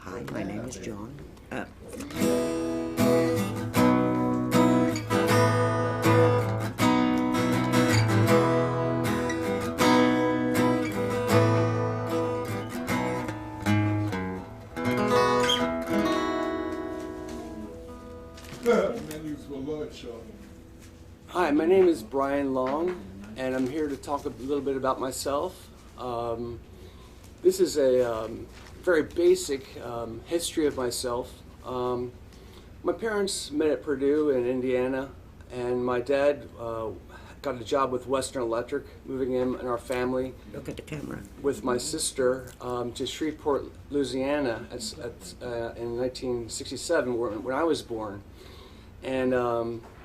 Hi, my name is John. Hi, my name is Brian Long, and I'm here to talk a little bit about myself. This is a very basic history of myself. My parents met at Purdue in Indiana, and my dad got a job with Western Electric, moving in our family. Look at the camera. With my sister to Shreveport, Louisiana in 1967 when I was born. And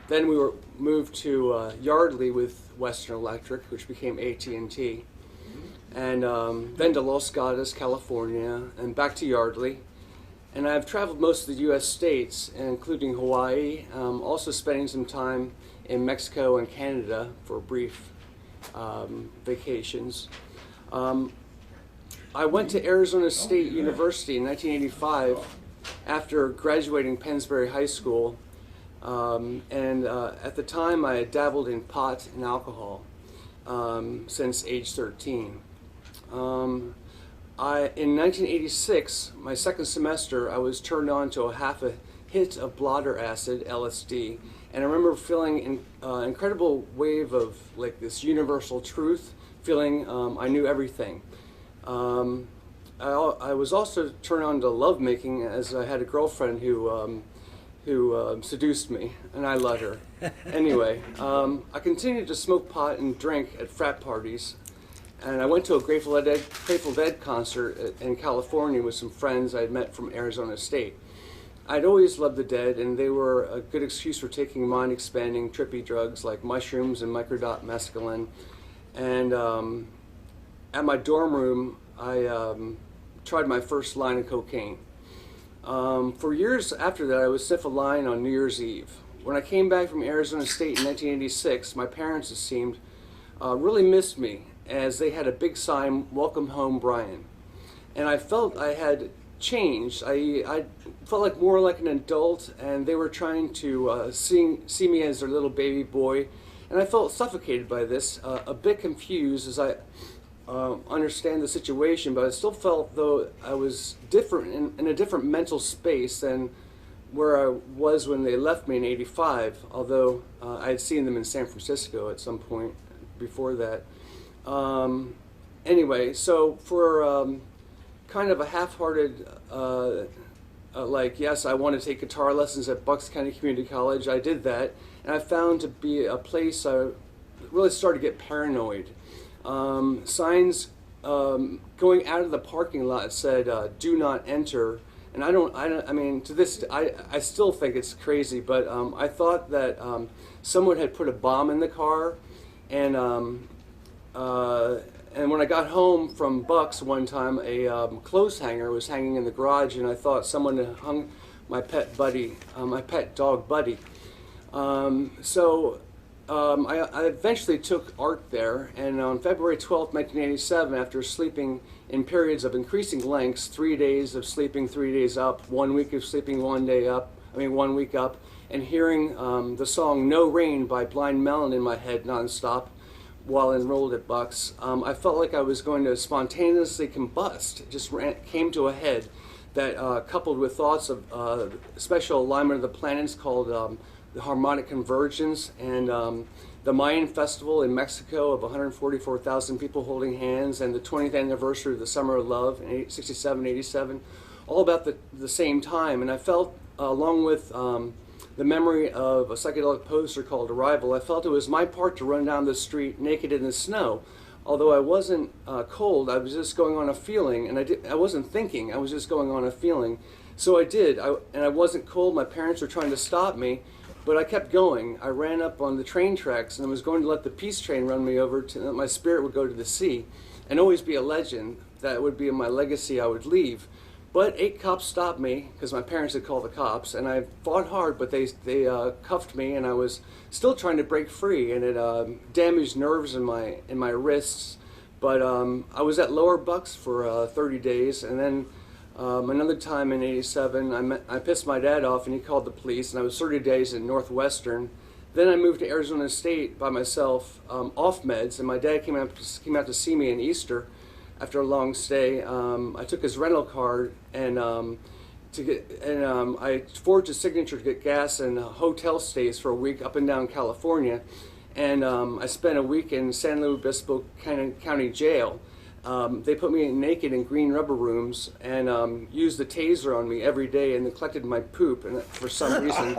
then we were moved to Yardley with Western Electric, which became AT&T. And then to Los Gatos, California, and back to Yardley. And I've traveled most of the U.S. states, including Hawaii, also spending some time in Mexico and Canada for brief vacations. I went to Arizona State University in 1985 after graduating Pennsbury High School. At the time, I had dabbled in pot and alcohol since age 13. In 1986, my second semester, I was turned on to half a hit of blotter acid, LSD, and I remember feeling an incredible wave of like this universal truth, feeling I knew everything. I was also turned on to lovemaking, as I had a girlfriend who seduced me, and I let her. Anyway, I continued to smoke pot and drink at frat parties, and I went to a Grateful Dead concert in California with some friends I had met from Arizona State. I'd always loved the Dead, and they were a good excuse for taking mind-expanding, trippy drugs like mushrooms and microdot mescaline. And at my dorm room, I tried my first line of cocaine. For years after that, I would sniff a line on New Year's Eve. When I came back from Arizona State in 1986, my parents, it seemed, really missed me, as they had a big sign, "Welcome home, Brian." And I felt I had changed. I felt like more like an adult, and they were trying to see me as their little baby boy. And I felt suffocated by this, a bit confused as I understand the situation, but I still felt though I was different, in a different mental space than where I was when they left me in '85, although I had seen them in San Francisco at some point before that. Anyway, so for kind of a half-hearted, like, yes, I want to take guitar lessons at Bucks County Community College, I did that, and I found to be a place I really started to get paranoid. Signs going out of the parking lot said, "Do not enter," and I mean, to this, I still think it's crazy, but I thought that someone had put a bomb in the car, and when I got home from Bucks one time, a clothes hanger was hanging in the garage, and I thought someone had hung my pet buddy, my pet dog Buddy. I eventually took art there, and on February 12, 1987, after sleeping in periods of increasing lengths, 3 days of sleeping, 3 days up, 1 week of sleeping, 1 week up, and hearing the song "No Rain" by Blind Melon in my head nonstop while enrolled at Bucks, I felt like I was going to spontaneously combust. It just came to a head that, coupled with thoughts of special alignment of the planets called the harmonic convergence, and the Mayan festival in Mexico of 144,000 people holding hands, and the 20th anniversary of the Summer of Love in 67, 87, all about the same time. And I felt, along with the memory of a psychedelic poster called Arrival, I felt it was my part to run down the street naked in the snow. Although I wasn't cold, I was just going on a feeling, and I wasn't thinking, I was just going on a feeling. So I did, and I wasn't cold. My parents were trying to stop me, but I kept going. I ran up on the train tracks, and I was going to let the peace train run me over to that my spirit would go to the sea and always be a legend. That would be my legacy I would leave. But 8 cops stopped me because my parents had called the cops, and I fought hard, but they cuffed me, and I was still trying to break free, and it damaged nerves in my wrists. But I was at Lower Bucks for 30 days, and then Another time in '87, I pissed my dad off and he called the police, and I was 30 days in Northwestern. Then I moved to Arizona State by myself, off meds, and my dad came out to see me in Easter after a long stay. I took his rental card and I forged a signature to get gas and hotel stays for a week up and down California, and I spent a week in San Luis Obispo County Jail. They put me naked in green rubber rooms and used the taser on me every day and collected my poop and for some reason.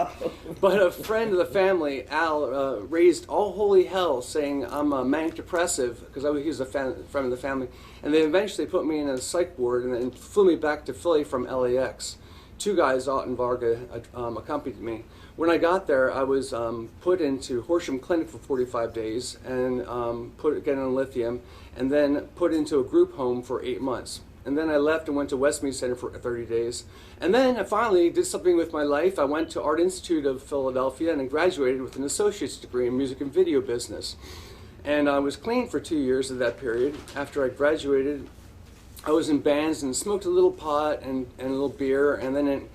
But a friend of the family, Al, raised all holy hell saying I'm a manic depressive because he was a friend of the family. And they eventually put me in a psych ward and then flew me back to Philly from LAX. Two guys, Ott and Varga, accompanied me. When I got there, I was put into Horsham Clinic for 45 days and put again on lithium, and then put into a group home for 8 months. And then I left and went to Westmead Center for 30 days. And then I finally did something with my life. I went to Art Institute of Philadelphia and I graduated with an associate's degree in music and video business. And I was clean for 2 years of that period. After I graduated, I was in bands and smoked a little pot and a little beer. And then in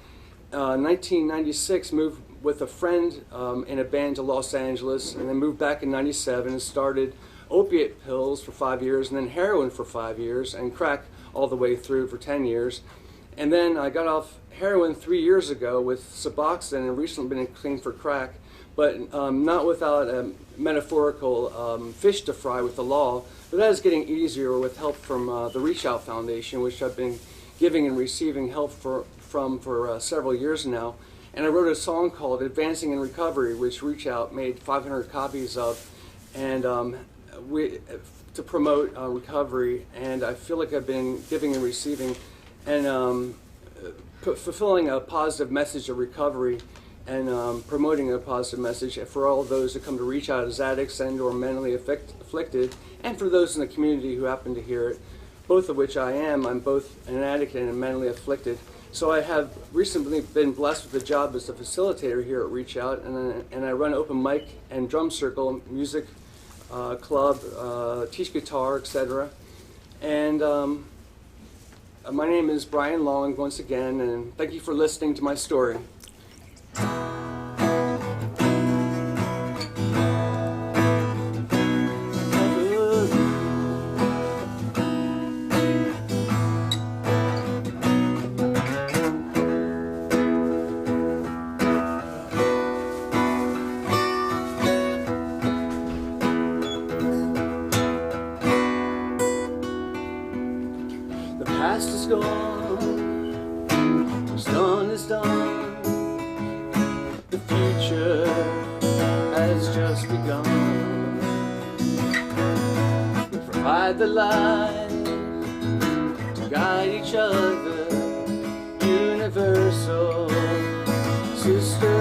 1996, moved with a friend in a band to Los Angeles, and then moved back in '97 and started opiate pills for 5 years, and then heroin for 5 years, and crack all the way through for 10 years. And then I got off heroin 3 years ago with Suboxone and recently been clean for crack, but not without a metaphorical fish to fry with the law. But that is getting easier with help from the Reach Out Foundation, which I've been giving and receiving help from for several years now. And I wrote a song called Advancing in Recovery, which Reach Out made 500 copies of, and to promote recovery. And I feel like I've been giving and receiving and fulfilling a positive message of recovery and promoting a positive message for all of those who come to Reach Out as addicts and or mentally afflicted, and for those in the community who happen to hear it, both of which I am. I'm both an addict and mentally afflicted. So I have recently been blessed with a job as a facilitator here at Reach Out, and I run open mic and drum circle, music club, teach guitar, etc. And my name is Brian Long once again, and thank you for listening to my story. The past is gone, what's done is done. The future has just begun. We provide the light to guide each other, universal sister.